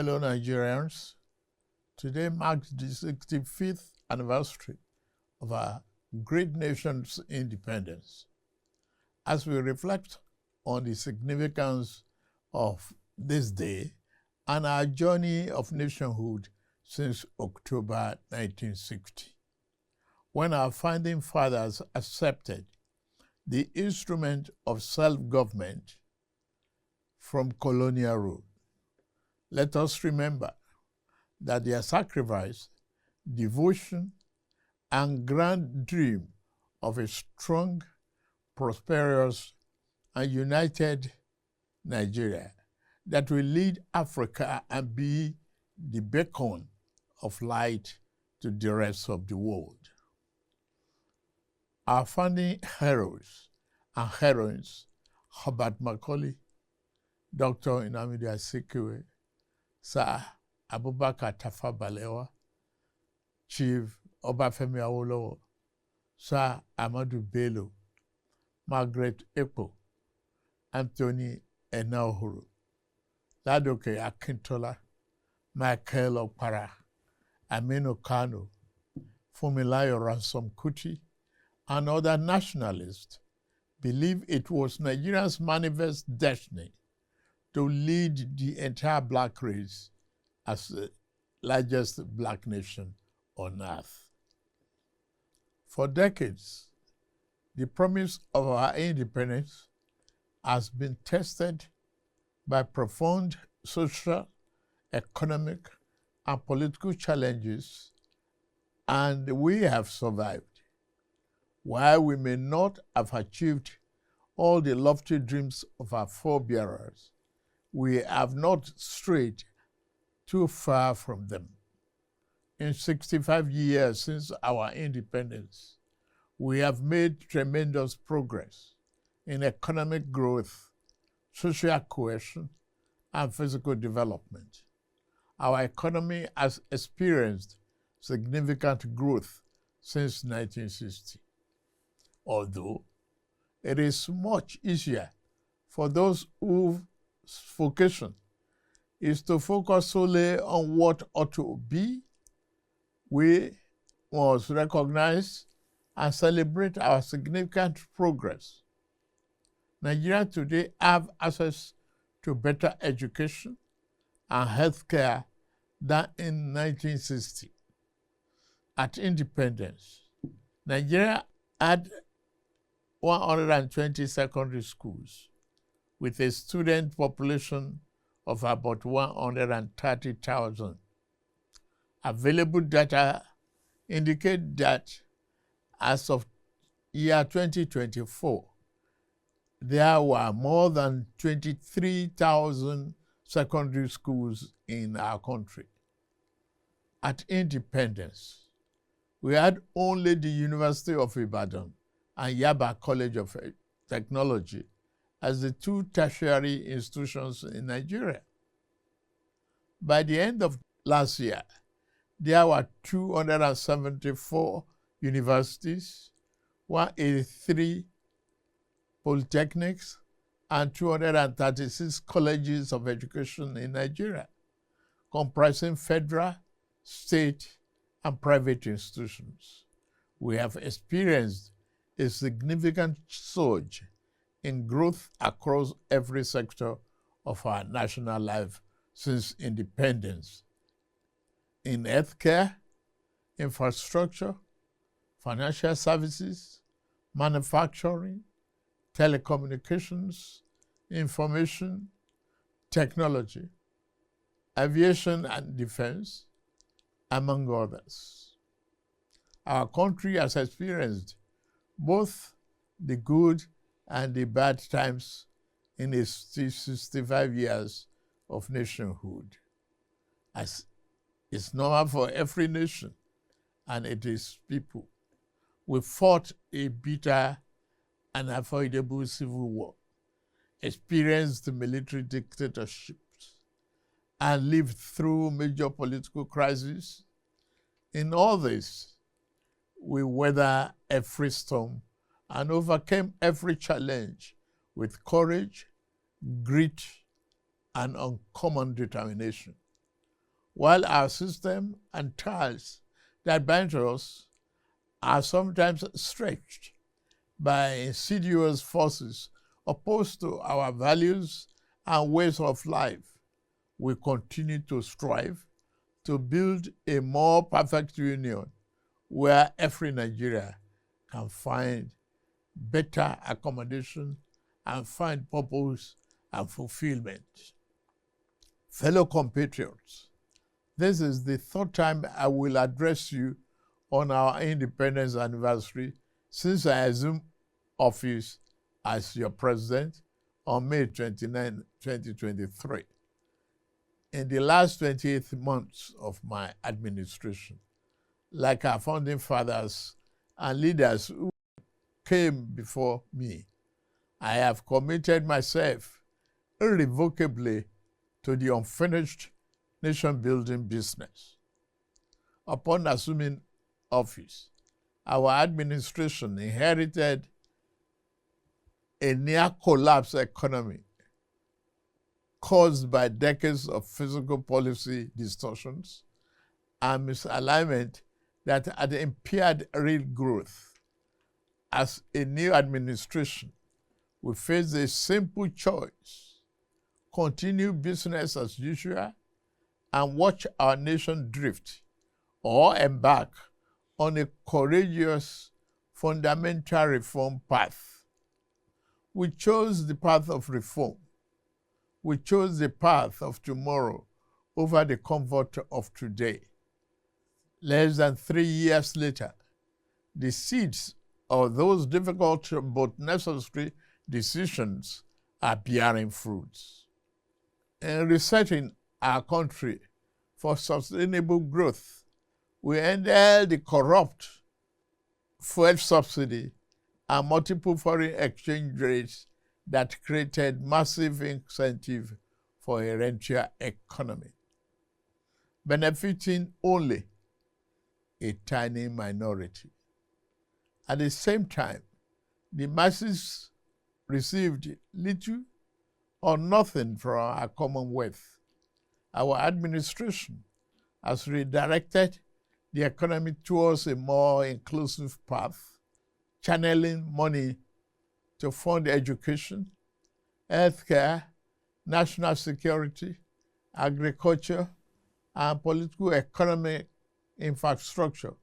Fellow Nigerians, today marks the 65th anniversary of our great nation's independence. As we reflect on the significance of this day and our journey of nationhood since October 1960, when our founding fathers accepted the instrument of self-government from colonial rule, let us remember that their sacrifice, devotion, and grand dream of a strong, prosperous, and united Nigeria that will lead Africa and be the beacon of light to the rest of the world. Our founding heroes and heroines, Herbert Macaulay, Dr. Nnamdi Azikiwe, Sir Abubakar Tafawa Balewa, Chief Obafemi Awolowo, Sir Ahmadu Bello, Margaret Ekpo, Anthony Enahoro, Ladoke Akintola, Michael Okpara, Aminu Kano, Funmilayo Ransome Kuti, and other nationalists believe it was Nigeria's manifest destiny to lead the entire black race as the largest black nation on earth. For decades, the promise of our independence has been tested by profound social, economic, and political challenges, and we have survived. While we may not have achieved all the lofty dreams of our forebearers, we have not strayed too far from them. In 65 years since our independence, we have made tremendous progress in economic growth, social cohesion, and physical development. Our economy has experienced significant growth since 1960. Although it is much easier for those whose vocation is to focus solely on what ought to be, we must recognize and celebrate our significant progress. Nigerians today have access to better education and healthcare than in 1960. At independence, Nigeria had 120 secondary schools with a student population of about 130,000. Available data indicate that as of year 2024, there were more than 23,000 secondary schools in our country. At independence, we had only the University of Ibadan and Yaba College of Technology as the two tertiary institutions in Nigeria. By the end of last year, there were 274 universities, 183 polytechnics, and 236 colleges of education in Nigeria, comprising federal, state, and private institutions. We have experienced a significant surge in growth across every sector of our national life since independence. In healthcare, infrastructure, financial services, manufacturing, telecommunications, information, technology, aviation and defense, among others. Our country has experienced both the good and the bad times in its 65 years of nationhood. As is normal for every nation and its people, we fought a bitter and unavoidable civil war, experienced military dictatorships, and lived through major political crises. In all this, we weathered every storm and overcame every challenge with courage, grit, and uncommon determination. while our system and ties that bind us are sometimes stretched by insidious forces opposed to our values and ways of life, we continue to strive to build a more perfect union where every Nigerian can find better accommodation and find purpose and fulfillment. Fellow compatriots, this is the third time I will address you on our independence anniversary since I assumed office as your president on May 29, 2023. In the last 28 months of my administration, like our founding fathers and leaders who came before me, I have committed myself irrevocably to the unfinished nation-building business. Upon assuming office, our administration inherited a near-collapse economy caused by decades of fiscal policy distortions and misalignment that had impaired real growth. As a new administration, we face a simple choice: continue business as usual and watch our nation drift, or embark on a courageous fundamental reform path. We chose the path of reform. We chose the path of tomorrow over the comfort of today. Less than 3 years later, the seeds of those difficult but necessary decisions are bearing fruits. In resetting our country for sustainable growth, we ended the corrupt fuel subsidy and multiple foreign exchange rates that created massive incentive for a rentier economy, benefiting only a tiny minority. At the same time, the masses received little or nothing from our commonwealth. Our administration has redirected the economy towards a more inclusive path, channeling money to fund education, healthcare, national security, agriculture, and political economic infrastructure,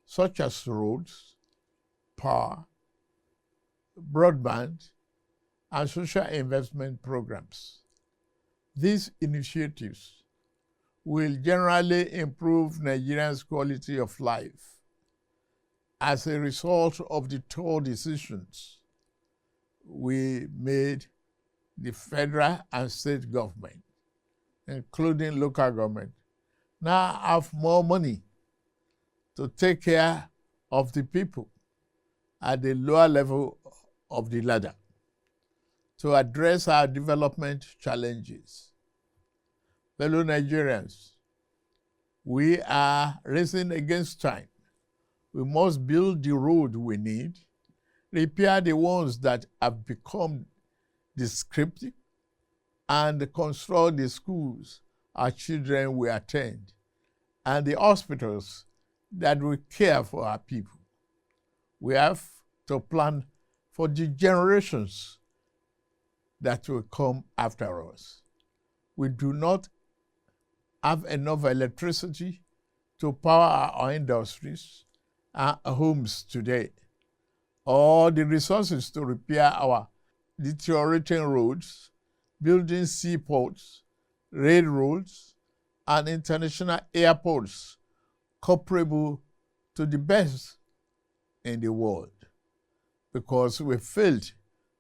such as roads, power, broadband, and social investment programs. These initiatives will generally improve Nigerians' quality of life. As a result of the tough decisions we made, the federal and state government, including local government, now have more money to take care of the people at the lower level of the ladder to address our development challenges. Fellow Nigerians, we are racing against time. We must build the road we need, repair the ones that have become descriptive, and construct the schools our children will attend and the hospitals that will care for our people. We have to plan for the generations that will come after us. We do not have enough electricity to power our industries and homes today, or the resources to repair our deteriorating roads, building seaports, railroads, and international airports comparable to the best in the world, because we failed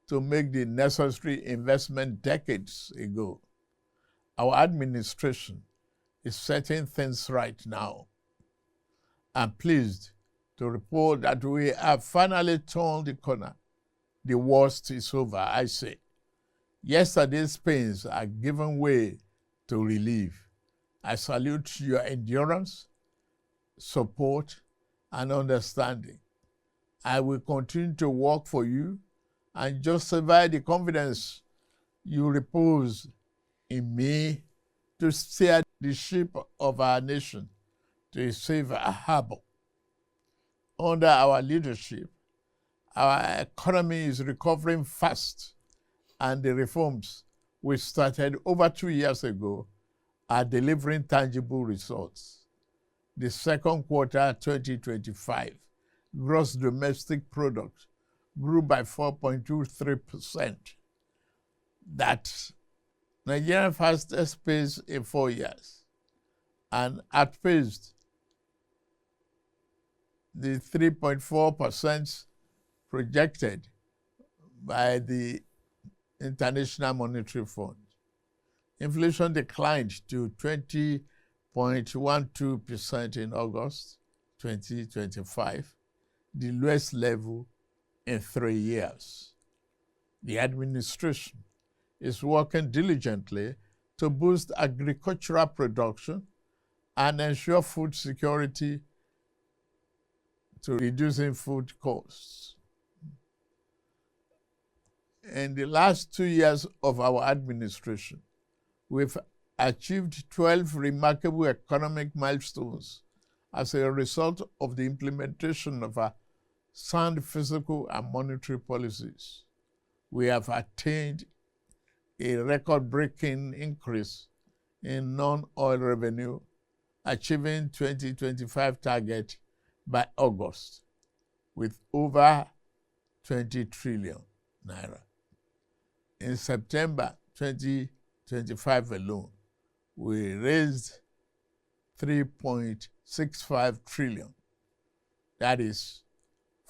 to make the necessary investment decades ago. Our administration is setting things right now. I'm pleased to report that we have finally turned the corner. The worst is over, I say. Yesterday's pains are giving way to relief. I salute your endurance, support, and understanding. I will continue to work for you and justify the confidence you repose in me to steer the ship of our nation to a safer harbor. Under our leadership, our economy is recovering fast, and the reforms we started over 2 years ago are delivering tangible results. The second quarter 2025 gross domestic product grew by 4.23%. That's Nigeria's fastest pace in 4 years, and outpaced the 3.4% projected by the International Monetary Fund. Inflation declined to 20.12% in August 2025, the lowest level in 3 years. The administration is working diligently to boost agricultural production and ensure food security to reducing food costs. In the last 2 years of our administration, we've achieved 12 remarkable economic milestones as a result of the implementation of our sound fiscal and monetary policies. We have attained a record-breaking increase in non-oil revenue, achieving 2025 target by August with over 20 trillion naira. In September 2025 alone, we raised 3.65 trillion. That is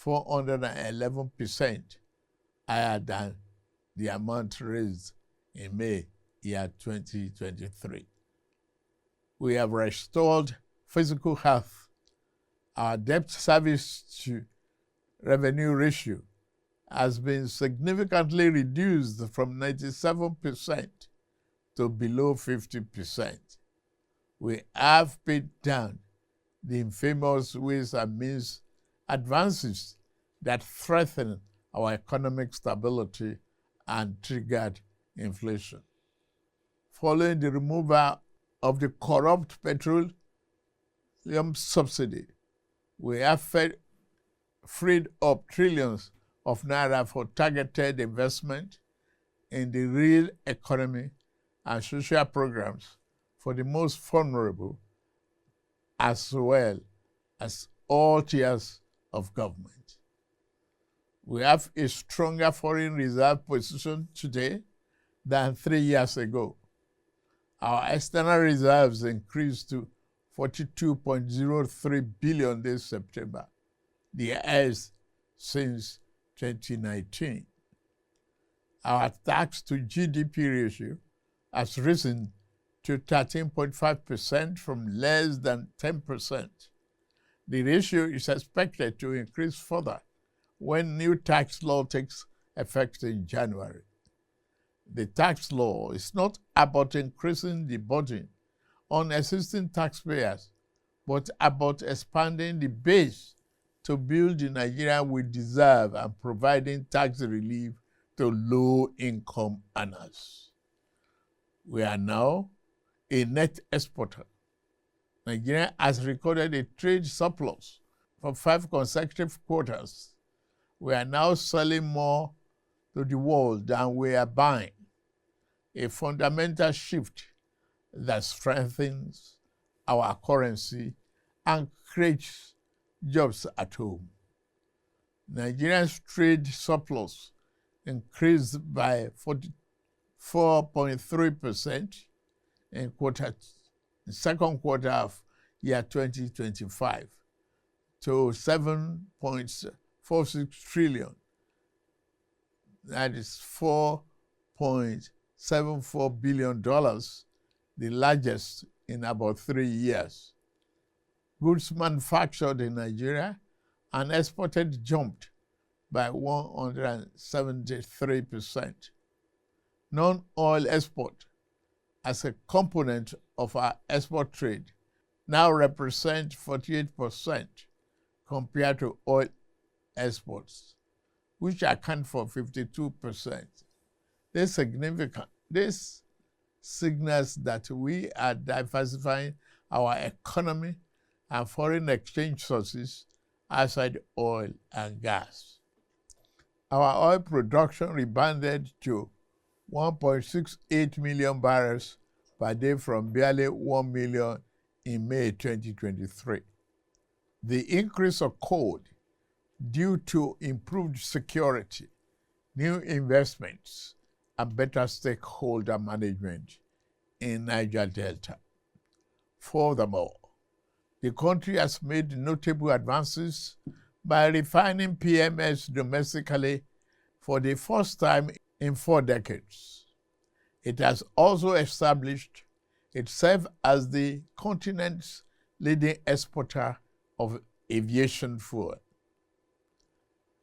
411% higher than the amount raised in May year 2023. We have restored physical health. Our debt service to revenue ratio has been significantly reduced from 97% to below 50%. We have paid down the infamous ways and means advances that threaten our economic stability and triggered inflation. Following the removal of the corrupt petroleum subsidy, we have freed up trillions of naira for targeted investment in the real economy and social programs for the most vulnerable, as well as all tiers of government. We have a stronger foreign reserve position today than 3 years ago. Our external reserves increased to 42.03 billion this September, the highest since 2019. Our tax to GDP ratio has risen to 13.5% from less than 10%. The ratio is expected to increase further when new tax law takes effect in January. The tax law is not about increasing the burden on existing taxpayers, but about expanding the base to build the Nigeria we deserve and providing tax relief to low-income earners. We are now a net exporter. Nigeria has recorded a trade surplus for 5 consecutive quarters. We are now selling more to the world than we are buying, a fundamental shift that strengthens our currency and creates jobs at home. Nigeria's trade surplus increased by 44.3% in the second quarter of year 2025 to 7.46 trillion. That is $4.74 billion, the largest in about 3 years. Goods manufactured in Nigeria and exported jumped by 173%. Non-oil export as a component of our export trade now represent 48% compared to oil exports, which account for 52%. This signals that we are diversifying our economy and foreign exchange sources outside oil and gas. Our oil production rebounded to 1.68 million barrels per day from barely 1 million in May 2023. The increase occurred due to improved security, new investments, and better stakeholder management in Niger Delta. Furthermore, the country has made notable advances by refining PMS domestically for the first time in 4 decades. It has also established itself as the continent's leading exporter of aviation fuel.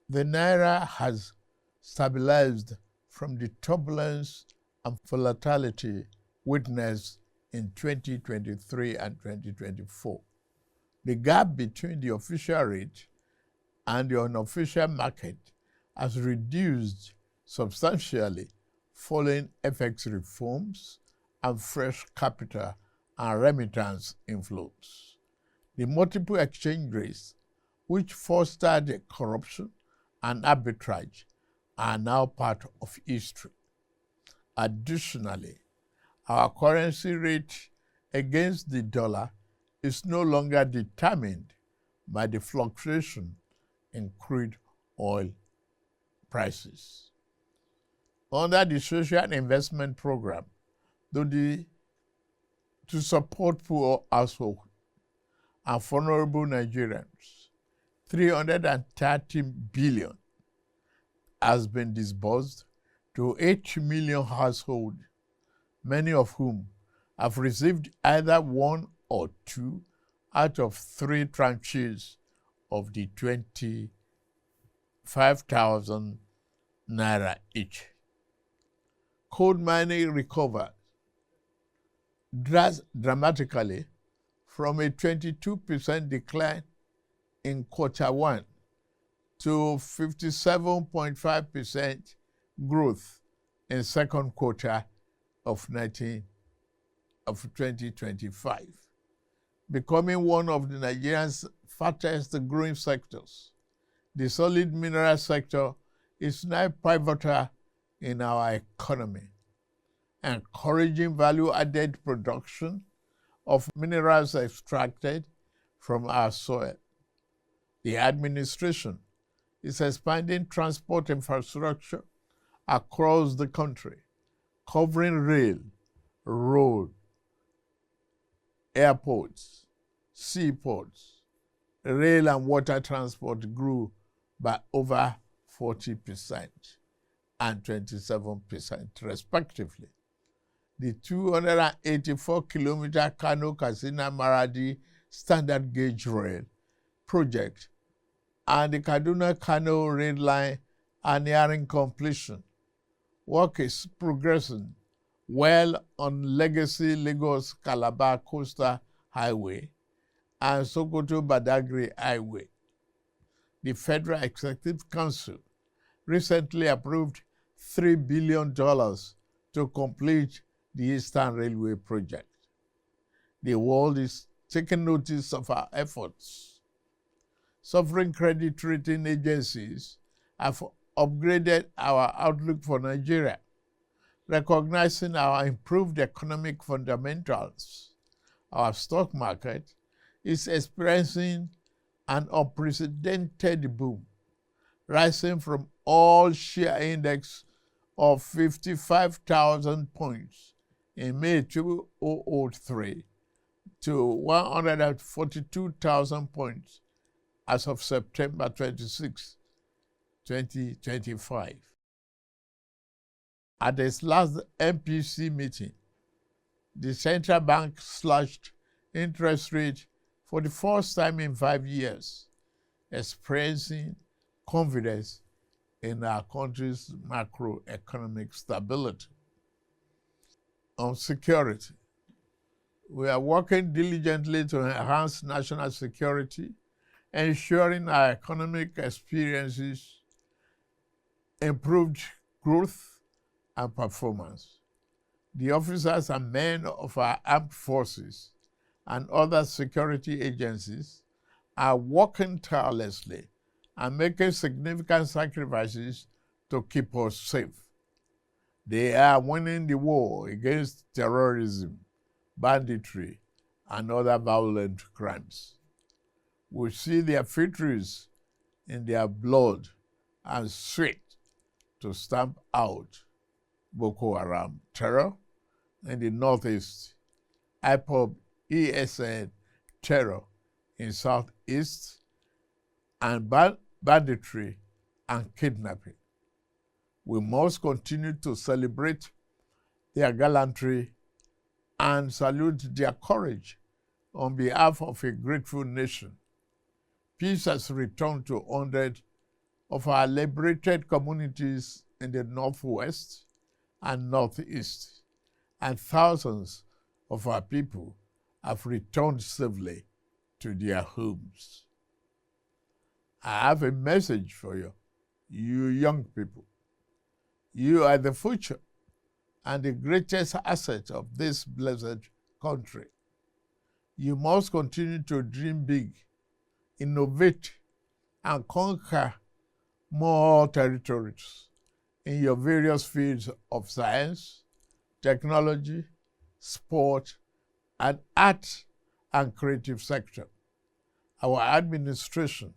The Naira has stabilized from the turbulence and volatility witnessed in 2023 and 2024. The gap between the official rate and the unofficial market has reduced substantially following FX reforms and fresh capital and remittance inflows. The multiple exchange rates, which fostered corruption and arbitrage, are now part of history. Additionally, our currency rate against the dollar is no longer determined by the fluctuation in crude oil prices. Under the Social Investment Program, to support poor households and vulnerable Nigerians, 330 billion has been disbursed to 8 million households, many of whom have received either 1 or 2 out of 3 tranches of the 25,000 naira each. Coal mining recovered dramatically from a 22% decline in Q1 to 57.5% growth in second quarter of 2025, becoming one of the Nigerian's fastest growing sectors. The solid mineral sector is now pivotal in our economy, encouraging value-added production of minerals extracted from our soil. The administration is expanding transport infrastructure across the country, covering rail, road, airports, seaports. Rail and water transport grew by over 40% and 27% respectively. The 284-kilometer Kano-Katsina-Maradi standard gauge rail project and the Kaduna-Kano rail line are nearing completion. Work is progressing well on legacy Lagos-Calabar Coastal Highway and Sokoto-Badagry Highway. The Federal Executive Council recently approved $3 billion to complete the Eastern Railway project. The world is taking notice of our efforts. Sovereign credit rating agencies have upgraded our outlook for Nigeria, recognizing our improved economic fundamentals. Our stock market is experiencing an unprecedented boom, rising from all-share index of 55,000 points in May 2003 to 142,000 points as of September 26, 2025. At its last MPC meeting, the central bank slashed interest rate for the first time in 5 years, expressing confidence in our country's macroeconomic stability. On security, we are working diligently to enhance national security, ensuring our economic experiences improved growth and performance. The officers and men of our armed forces and other security agencies are working tirelessly and making significant sacrifices to keep us safe. They are winning the war against terrorism, banditry, and other violent crimes. We see their victories in their blood and sweat to stamp out Boko Haram terror in the northeast, IPOB ESN terror in southeast, and banditry and kidnapping. We must continue to celebrate their gallantry and salute their courage on behalf of a grateful nation. Peace has returned to 100 of our liberated communities in the northwest and northeast, and thousands of our people have returned safely to their homes. I have a message for you, you young people. You are the future and the greatest asset of this blessed country. You must continue to dream big, innovate, and conquer more territories in your various fields of science, technology, sport, and art and creative sector. Our administration,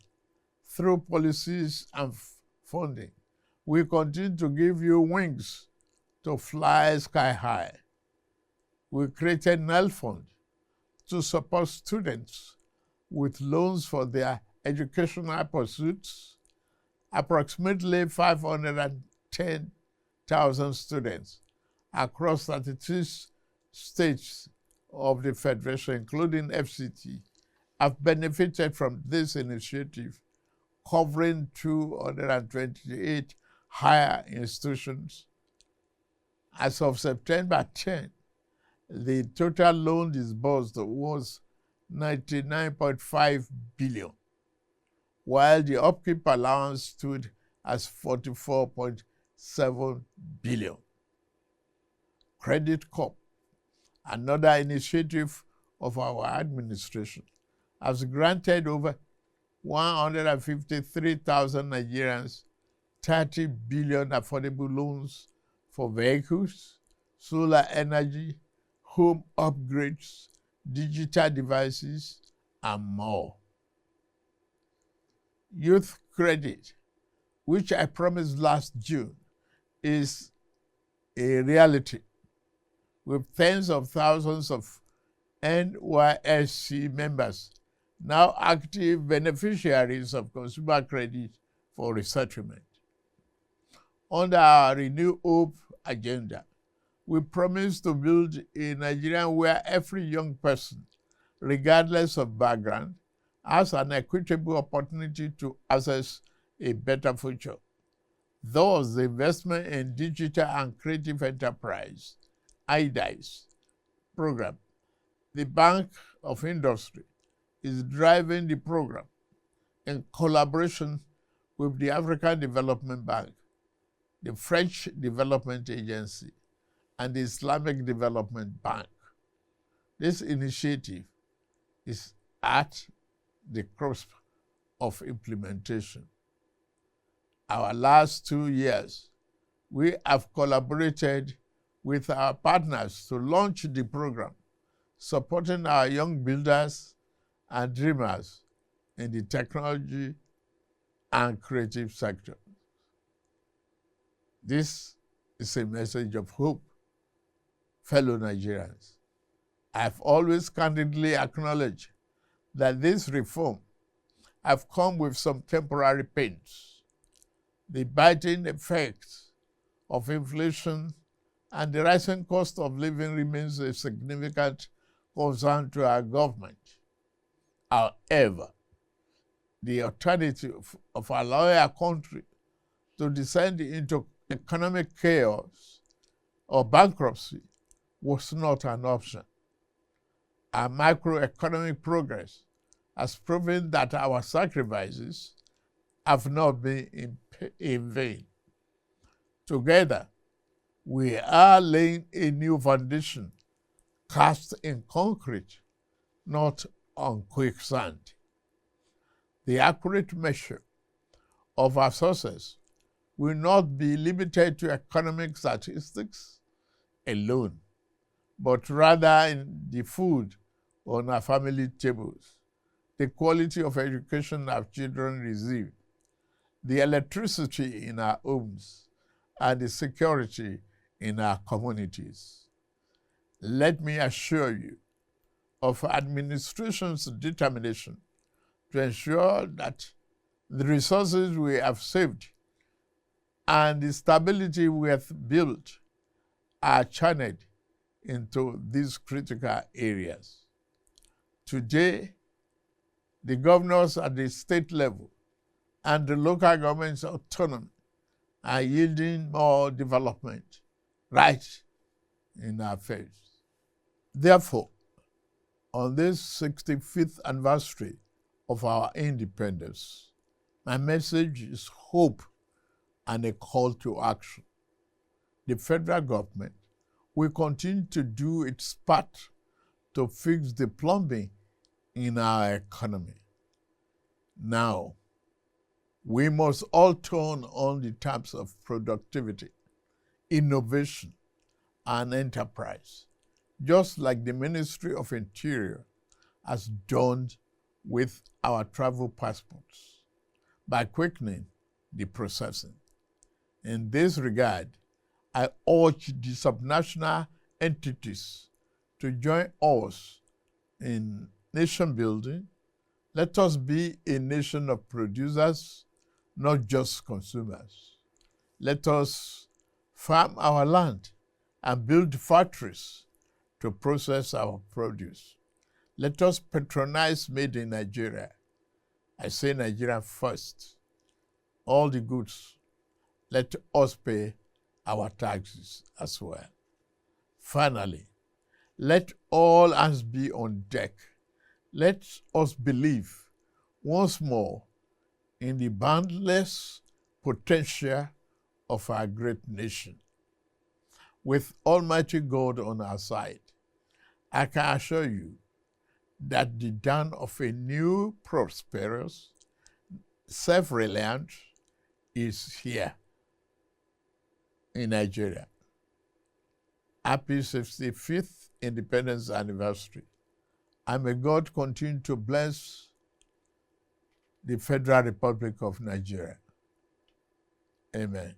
through policies and funding, will continue to give you wings to fly sky high. We created NEL Fund to support students with loans for their educational pursuits. Approximately 510,000 students across 32 states of the Federation, including FCT, have benefited from this initiative, covering 228 higher institutions. As of September 10, the total loan disbursed was 99.5 billion, while the upkeep allowance stood as 44.7 billion. Credit Corp, another initiative of our administration, has granted over 153,000 Nigerians 30 billion affordable loans for vehicles, solar energy, home upgrades, digital devices, and more. Youth credit, which I promised last June, is a reality, with tens of thousands of NYSC members now active beneficiaries of consumer credit for resettlement. Under our Renew Hope agenda, we promise to build a Nigeria where every young person, regardless of background, has an equitable opportunity to access a better future. Thus, the investment in digital and creative enterprise, IDICE program, the Bank of Industry, is driving the program in collaboration with the African Development Bank, the French Development Agency, and the Islamic Development Bank. This initiative is at the cusp of implementation. Our last 2 years, we have collaborated with our partners to launch the program, supporting our young builders and dreamers in the technology and creative sector. This is a message of hope, fellow Nigerians. I've always candidly acknowledged that this reform have come with some temporary pains. The biting effects of inflation and the rising cost of living remains a significant concern to our government. However, the alternative of allowing our country to descend into economic chaos or bankruptcy was not an option. Our macroeconomic progress has proven that our sacrifices have not been in vain. Together, We are laying a new foundation cast in concrete, not on quicksand. The accurate measure of our success will not be limited to economic statistics alone, but rather in the food on our family tables, the quality of education our children receive, the electricity in our homes, and the security in our communities. Let me assure you of administration's determination to ensure that the resources we have saved and the stability we have built are channeled into these critical areas. Today, the governors at the state level and the local government's autonomy are yielding more development right in our face. Therefore, on this 65th anniversary of our independence, my message is hope and a call to action. The federal government will continue to do its part to fix the plumbing in our economy. Now, we must all turn on the taps of productivity, innovation, and enterprise, just like the Ministry of Interior has done with our travel passports, by quickening the processing. In this regard, I urge the subnational entities to join us in nation building. Let us be a nation of producers, not just consumers. Let us farm our land and build factories to process our produce. Let us patronize made in Nigeria. I say Nigeria first. All the goods, let us pay our taxes as well. Finally, let all hands be on deck. Let us believe once more in the boundless potential of our great nation. With Almighty God on our side, I can assure you that the dawn of a new, prosperous, self-reliant is here in Nigeria. Happy 65th Independence Anniversary. And may God continue to bless the Federal Republic of Nigeria. Amen.